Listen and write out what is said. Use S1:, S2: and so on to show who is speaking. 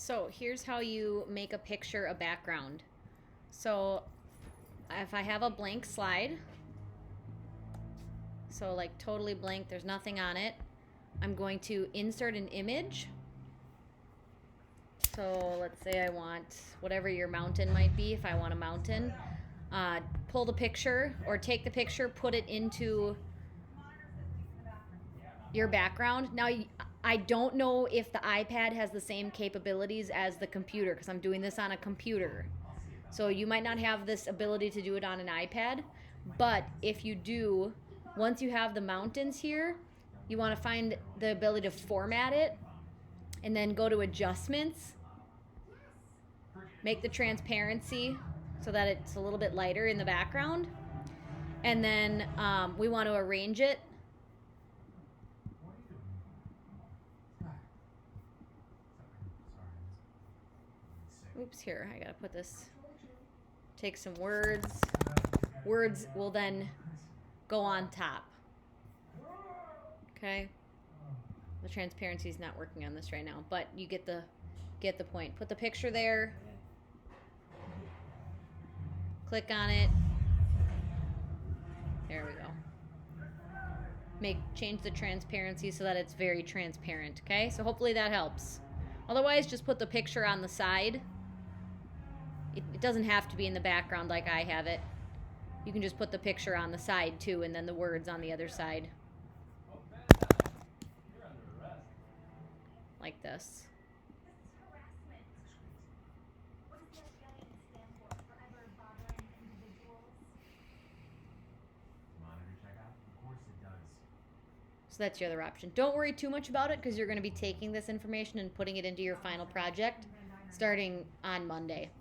S1: So here's how you make a picture a background. So if I have a blank slide, so like totally blank, there's nothing on it, I'm going to insert an image. So let's say I want whatever your mountain might be. If I want a mountain, pull the picture or take the picture, put it into your background. Now, I don't know if the iPad has the same capabilities as the computer because I'm doing this on a computer. So you might not have this ability to do it on an iPad, but if you do, once you have the mountains here, you want to find the ability to format it and then go to adjustments, make the transparency so that it's a little bit lighter in the background, and then we want to arrange it. Oops, here, I gotta put this, take some words. Words will then go on top. Okay? The transparency is not working on this right now, but you get the point. Put the picture there. Click on it. There we go. Change the transparency so that it's very transparent, okay? So hopefully that helps. Otherwise, just put the picture on the side. It doesn't have to be in the background like I have it. You can just put the picture on the side too, and then the words on the other side. Like this. So that's your other option. Don't worry too much about it because you're going to be taking this information and putting it into your final project starting on Monday.